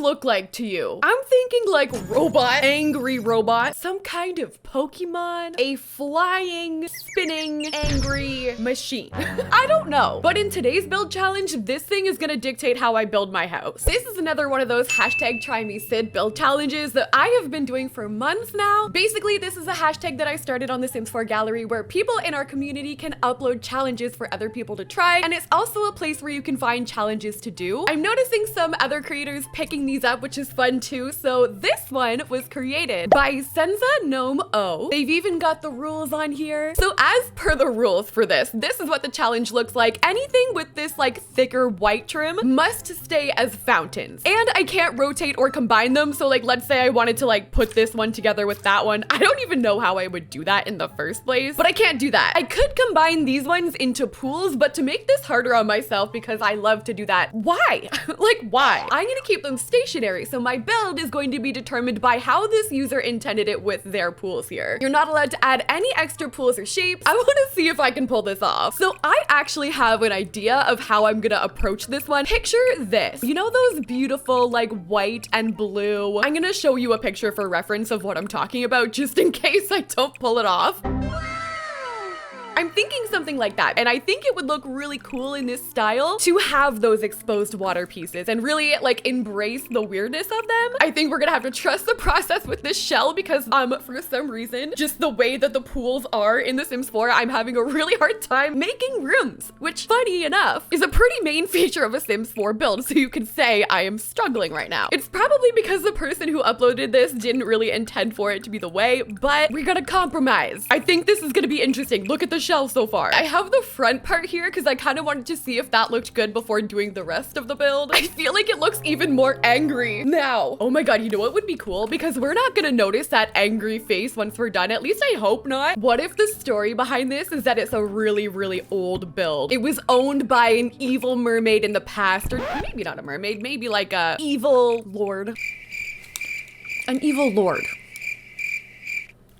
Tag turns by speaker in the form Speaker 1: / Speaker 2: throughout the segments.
Speaker 1: look like to you? I'm thinking like robot, angry robot, some kind of Pokemon, a flying, spinning, angry machine. I don't know. But in today's build challenge, this thing is gonna dictate how I build my house. This is another one of those hashtag try me Sid build challenges that I have been doing for months now. Basically, this is a hashtag that I started on the Sims 4 gallery where people in our community can upload challenges for other people to try. And it's also a place where you can find challenges to do. I'm noticing some other creators picking these up, which is fun too. So this one was created by Senza Gnome O. They've even got the rules on here. So as per the rules for this is what the challenge looks like. Anything with this like thicker white trim must stay as fountains. And I can't rotate or combine them. So like, let's say I wanted to like put this one together with that one. I don't even know how I would do that in the first place, but I can't do that. I could combine these ones into pools, but to make this harder on myself because I love to do that, why? Like, why? I'm gonna keep them stationary. So my build is going to be determined by how this user intended it with their pools here. You're not allowed to add any extra pools or shapes. I want to see if I can pull this off. So I actually have an idea of how I'm gonna approach this one. Picture this. You know those beautiful like white and blue? I'm gonna show you a picture for reference of what I'm talking about just in case I don't pull it off. I'm thinking something like that, and I think it would look really cool in this style to have those exposed water pieces and really like embrace the weirdness of them. I think we're gonna have to trust the process with this shell because for some reason, just the way that the pools are in The Sims 4, I'm having a really hard time making rooms, which funny enough is a pretty main feature of a Sims 4 build, so you can say I am struggling right now. It's probably because the person who uploaded this didn't really intend for it to be the way, but we're gonna compromise. I think this is gonna be interesting. Look at the shell so far. I have the front part here because I kind of wanted to see if that looked good before doing the rest of the build. I feel like it looks even more angry now. Oh my god, you know what would be cool? Because we're not gonna notice that angry face once we're done. At least I hope not. What if the story behind this is that it's a really, really old build? It was owned by an evil mermaid in the past, or maybe not a mermaid, maybe like a evil lord. An evil lord.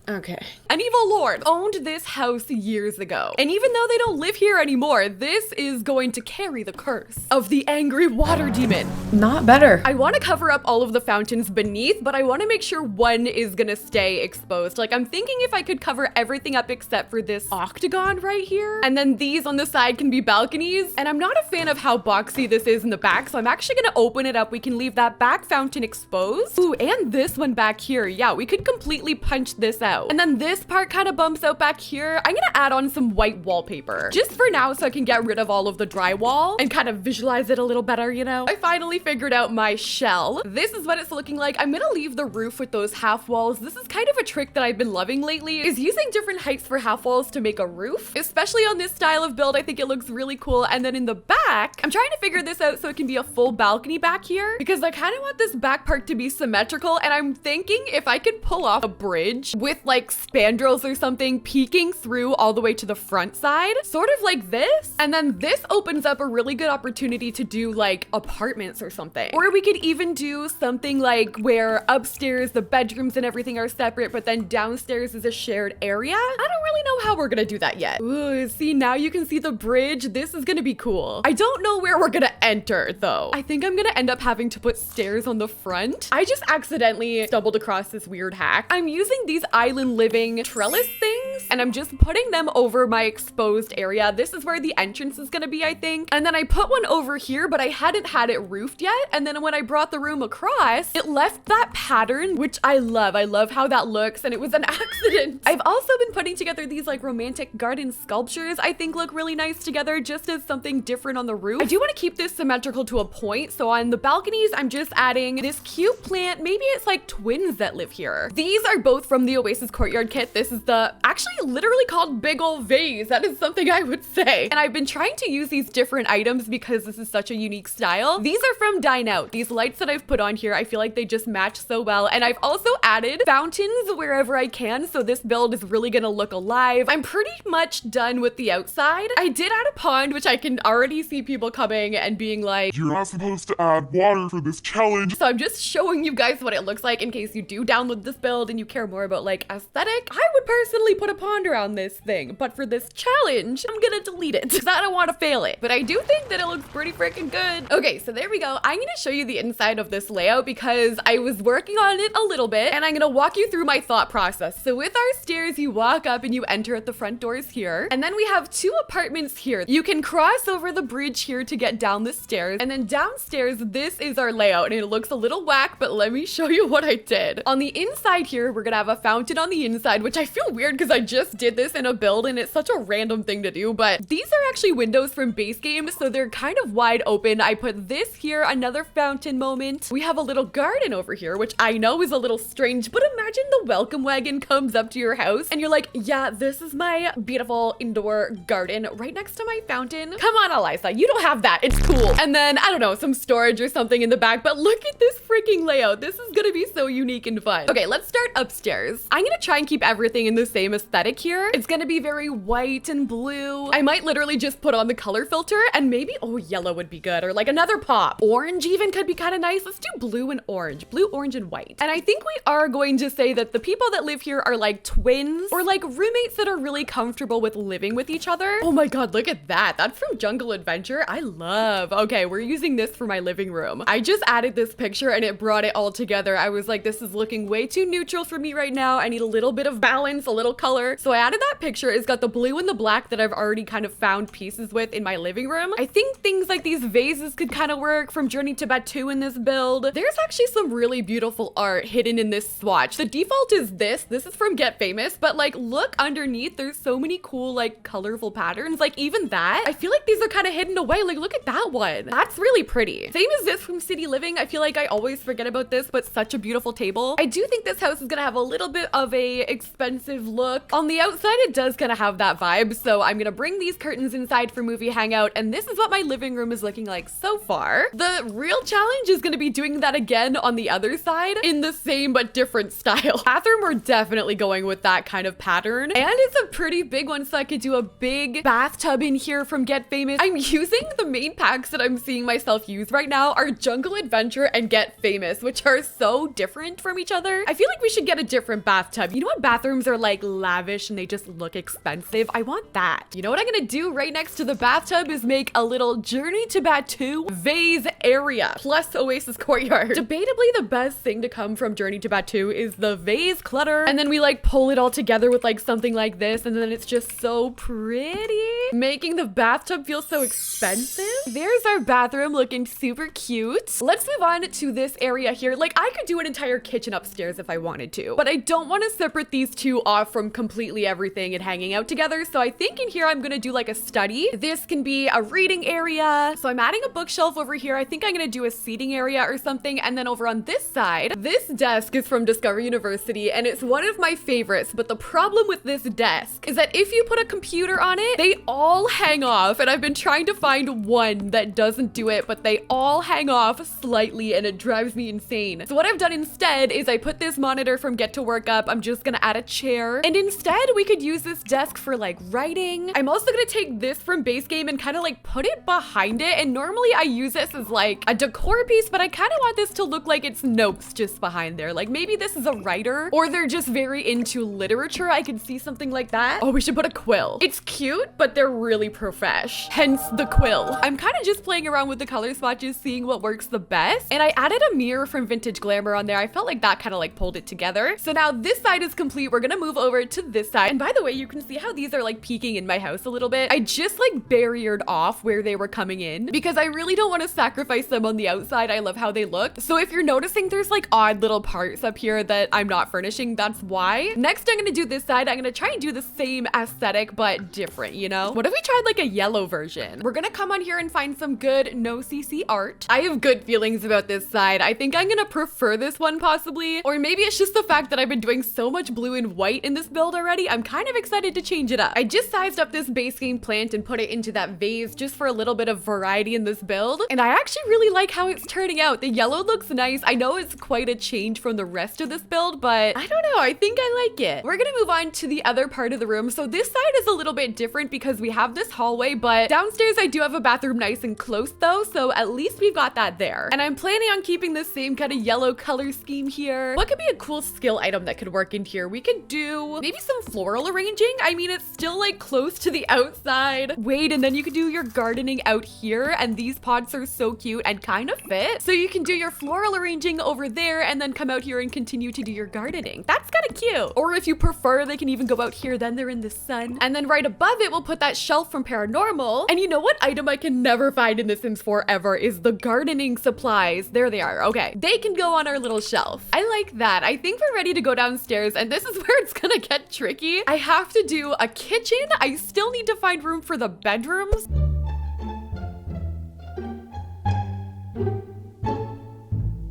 Speaker 1: Okay. An evil lord owned this house years ago. And even though they don't live here anymore, this is going to carry the curse of the angry water demon. Not better. I want to cover up all of the fountains beneath, but I want to make sure one is gonna stay exposed. Like I'm thinking if I could cover everything up except for this octagon right here. And then these on the side can be balconies. And I'm not a fan of how boxy this is in the back. So I'm actually gonna open it up. We can leave that back fountain exposed. Ooh, and this one back here. Yeah, we could completely punch this out. And then this part kind of bumps out back here. I'm gonna add on some white wallpaper just for now so I can get rid of all of the drywall and kind of visualize it a little better, you know? I finally figured out my shell. This is what it's looking like. I'm gonna leave the roof with those half walls. This is kind of a trick that I've been loving lately, is using different heights for half walls to make a roof, especially on this style of build. I think it looks really cool. And then in the back, I'm trying to figure this out so it can be a full balcony back here because I kind of want this back part to be symmetrical. And I'm thinking if I could pull off a bridge with like spandrels or something peeking through all the way to the front side, sort of like this. And then this opens up a really good opportunity to do like apartments or something. Or we could even do something like where upstairs the bedrooms and everything are separate, but then downstairs is a shared area. I don't really know how we're gonna do that yet. Ooh, see, now you can see the bridge. This is gonna be cool. I don't know where we're gonna enter though. I think I'm gonna end up having to put stairs on the front. I just accidentally stumbled across this weird hack. I'm using these island living trellis things and I'm just putting them over my exposed area. This is where the entrance is gonna be, I think. And then I put one over here, but I hadn't had it roofed yet. And then when I brought the room across, it left that pattern, which I love. I love how that looks, and it was an accident. I've also been putting together these like romantic garden sculptures I think look really nice together, just as something different on the roof. I do want to keep this symmetrical to a point. So on the balconies, I'm just adding this cute plant. Maybe it's like twins that live here. These are both from the Oasis Courtyard kit. This is the actually literally called Big Ol' Vase. That is something I would say. And I've been trying to use these different items because this is such a unique style. These are from Dine Out. These lights that I've put on here, I feel like they just match so well. And I've also added fountains wherever I can. So this build is really gonna look alive. I'm pretty much done with the outside. I did add a pond, which I can already see people coming and being like,
Speaker 2: "You're not supposed to add water for this challenge."
Speaker 1: So I'm just showing you guys what it looks like in case you do download this build and you care more about like aesthetic, I would personally put a pond around this thing. But for this challenge, I'm gonna delete it because I don't want to fail it. But I do think that it looks pretty freaking good. Okay, so there we go. I'm gonna show you the inside of this layout because I was working on it a little bit and I'm gonna walk you through my thought process. So with our stairs, you walk up and you enter at the front doors here. And then we have 2 apartments here. You can cross over the bridge here to get down the stairs. And then downstairs, this is our layout and it looks a little whack, but let me show you what I did. On the inside here, we're gonna have a fountain on the inside, which I feel weird because I just did this in a build and it's such a random thing to do, but these are actually windows from base game, so they're kind of wide open. I put this here, another fountain moment. We have a little garden over here, which I know is a little strange, but imagine the welcome wagon comes up to your house and you're like, yeah, this is my beautiful indoor garden right next to my fountain. Come on, Eliza, you don't have that. It's cool. And then, I don't know, some storage or something in the back, but look at this freaking layout. This is gonna be so unique and fun. Okay, let's start upstairs. I'm gonna try and keep everything in the same aesthetic here. It's gonna be very white and blue. I might literally just put on the color filter and maybe, oh, yellow would be good, or like another pop. Orange even could be kind of nice. Let's do blue and orange. Blue, orange, and white. And I think we are going to say that the people that live here are like twins or like roommates that are really comfortable with living with each other. Oh my God, look at that. That's from Jungle Adventure. I love. Okay, we're using this for my living room. I just added this picture and it brought it all together. I was like, this is looking way too neutral for me right now. I need a little bit of balance, a little color. So I added that picture. It's got the blue and the black that I've already kind of found pieces with in my living room. I think things like these vases could kind of work from Journey to Batu in this build. There's actually some really beautiful art hidden in this swatch. The default is this. This is from Get Famous, but like look underneath, there's so many cool like colorful patterns. Like even that, I feel like these are kind of hidden away. Like look at that one. That's really pretty. Same as this from City Living. I feel like I always forget about this, but such a beautiful table. I do think this house is gonna have a little bit of a expensive look. On the outside, it does kind of have that vibe. So I'm gonna bring these curtains inside for movie hangout. And this is what my living room is looking like so far. The real challenge is gonna be doing that again on the other side in the same but different style. Bathroom, we're definitely going with that kind of pattern. And it's a pretty big one, so I could do a big bathtub in here from Get Famous. I'm using the main packs that I'm seeing myself use right now are Jungle Adventure and Get Famous, which are so different from each other. I feel like we should get a different bathtub. You know what bathrooms are like lavish and they just look expensive? I want that. You know what I'm gonna do right next to the bathtub is make a little Journey to Batu vase area plus Oasis Courtyard. Debatably the best thing to come from Journey to Batu is the vase clutter, and then we like pull it all together with like something like this, and then it's just so pretty, making the bathtub feel so expensive. There's our bathroom looking super cute. Let's move on to this area here. Like I could do an entire kitchen upstairs if I wanted to, but I don't want to separate these two off from completely everything and hanging out together. So I think in here I'm gonna do like a study. This can be a reading area. So I'm adding a bookshelf over here. I think I'm gonna do a seating area or something. And then over on this side, this desk is from Discover University and it's one of my favorites. But the problem with this desk is that if you put a computer on it, they all hang off. And I've been trying to find one that doesn't do it, but they all hang off slightly and it drives me insane. So what I've done instead is I put this monitor from Get to Work up. I'm just gonna add a chair. And instead we could use this desk for like writing. I'm also gonna take this from base game and kind of like put it behind it. And normally I use this as like a decor piece, but I kind of want this to look like it's notes just behind there. Like maybe this is a writer or they're just very into literature. I could see something like that. Oh, we should put a quill. It's cute, but they're really profesh. Hence the quill. I'm kind of just playing around with the color swatches, seeing what works the best. And I added a mirror from Vintage Glamour on there. I felt like that kind of like pulled it together. So now this side is complete. We're gonna move over to this side. And by the way, you can see how these are like peeking in my house a little bit. I just like barriered off where they were coming in because I really don't want to sacrifice them on the outside. I love how they look. So if you're noticing there's like odd little parts up here that I'm not furnishing, that's why. Next, I'm gonna do this side. I'm gonna try and do the same aesthetic, but different, you know? What if we tried like a yellow version? We're gonna come on here and find some good no CC art. I have good feelings about this side. I think I'm gonna prefer this one possibly, or maybe it's just the fact that I've been doing so much blue and white in this build already. I'm kind of excited to change it up. I just sized up this base game plant and put it into that vase just for a little bit of variety in this build. And I actually really like how it's turning out. The yellow looks nice. I know it's quite a change from the rest of this build, but I don't know. I think I like it. We're gonna move on to the other part of the room. So this side is a little bit different because we have this hallway, but downstairs I do have a bathroom nice and close though. So at least we've got that there. And I'm planning on keeping the same kind of yellow color scheme here. What could be a cool skill item that could work work in here. We could do maybe some floral arranging. I mean, it's still like close to the outside. Wait, and then you could do your gardening out here. And these pots are so cute and kind of fit. So you can do your floral arranging over there and then come out here and continue to do your gardening. That's kind of cute. Or if you prefer, they can even go out here. Then they're in the sun. And then right above it, we'll put that shelf from Paranormal. And you know what item I can never find in The Sims 4 ever is the gardening supplies. There they are. Okay. They can go on our little shelf. I like that. I think we're ready to go downstairs, and this is where it's gonna get tricky. I have to do a kitchen. I still need to find room for the bedrooms.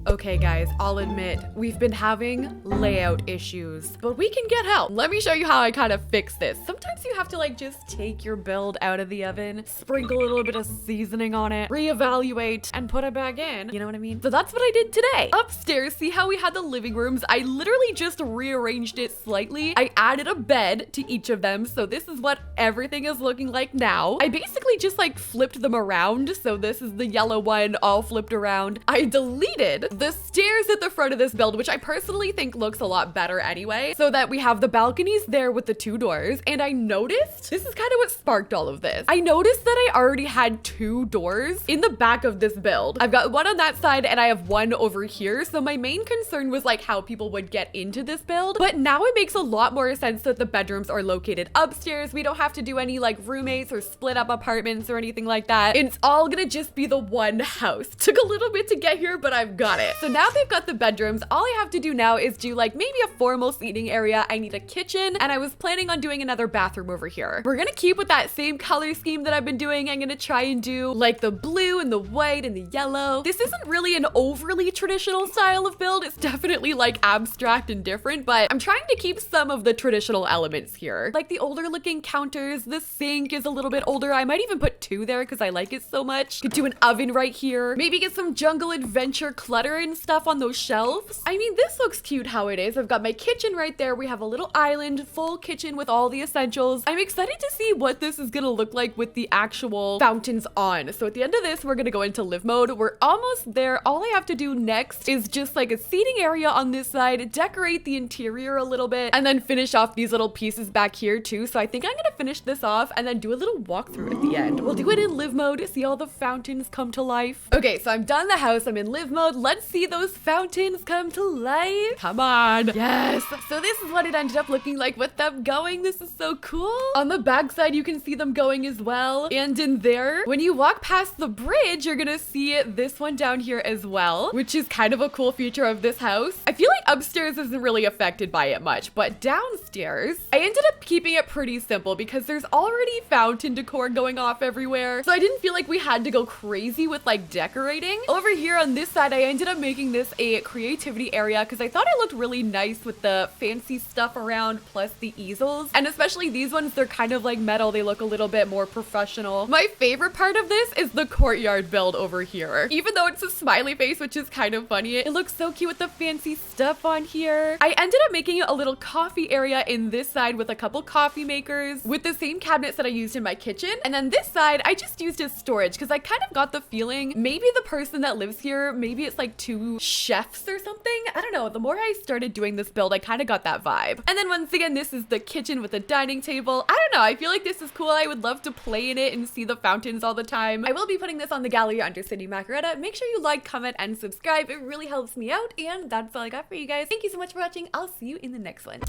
Speaker 1: Okay guys, I'll admit, we've been having layout issues, but we can get help. Let me show you how I kind of fix this. Sometimes you have to like just take your build out of the oven, sprinkle a little bit of seasoning on it, reevaluate, and put it back in. You know what I mean? So that's what I did today. Upstairs, see how we had the living rooms? I literally just rearranged it slightly. I added a bed to each of them, so this is what everything is looking like now. I basically just like flipped them around, so this is the yellow one all flipped around. I deleted the stairs at the front of this build, which I personally think looks a lot better anyway, so that we have the balconies there with the 2 doors. And I noticed, this is kind of what sparked all of this. I noticed that I already had 2 doors in the back of this build. I've got one on that side and I have one over here. So my main concern was like how people would get into this build. But now it makes a lot more sense that the bedrooms are located upstairs. We don't have to do any like roommates or split up apartments or anything like that. It's all gonna just be the one house. Took a little bit to get here, but I've got it. So now they've got the bedrooms. All I have to do now is do like maybe a formal seating area. I need a kitchen, and I was planning on doing another bathroom over here. We're gonna keep with that same color scheme that I've been doing. I'm gonna try and do like the blue and the white and the yellow. This isn't really an overly traditional style of build. It's definitely like abstract and different, but I'm trying to keep some of the traditional elements here. Like the older looking counters, the sink is a little bit older. I might even put 2 there because I like it so much. Could do an oven right here. Maybe get some jungle adventure clutter and stuff on those shelves. I mean, this looks cute how it is. I've got my kitchen right there. We have a little island, full kitchen with all the essentials. I'm excited to see what this is gonna look like with the actual fountains on. So at the end of this, we're gonna go into live mode. We're almost there. All I have to do next is just like a seating area on this side, decorate the interior a little bit, and then finish off these little pieces back here too. So I think I'm gonna finish this off and then do a little walkthrough at the end. We'll do it in live mode, see all the fountains come to life. Okay, so I'm done the house. I'm in live mode. Let's see those fountains come to life. Come on. Yes. So this is what it ended up looking like with them going. This is so cool. On the back side, you can see them going as well. And in there, when you walk past the bridge, you're gonna see this one down here as well, which is kind of a cool feature of this house. I feel like upstairs isn't really affected by it much, but downstairs, I ended up keeping it pretty simple because there's already fountain decor going off everywhere. So I didn't feel like we had to go crazy with like decorating. Over here on this side, I ended up making this a creativity area because I thought it looked really nice with the fancy stuff around plus the easels. And especially these ones, they're kind of like metal. They look a little bit more professional. My favorite part of this is the courtyard build over here. Even though it's a smiley face, which is kind of funny, it looks so cute with the fancy stuff on here. I ended up making a little coffee area in this side with a couple coffee makers with the same cabinets that I used in my kitchen. And then this side, I just used as storage because I kind of got the feeling maybe the person that lives here, maybe it's like 2 chefs or something. I don't know. The more I started doing this build, I kind of got that vibe. And then once again, this is the kitchen with a dining table. I don't know. I feel like this is cool. I would love to play in it and see the fountains all the time. I will be putting this on the gallery under Sydneymacoretta. Make sure you like, comment, and subscribe. It really helps me out. And that's all I got for you guys. Thank you so much for watching. I'll see you in the next one.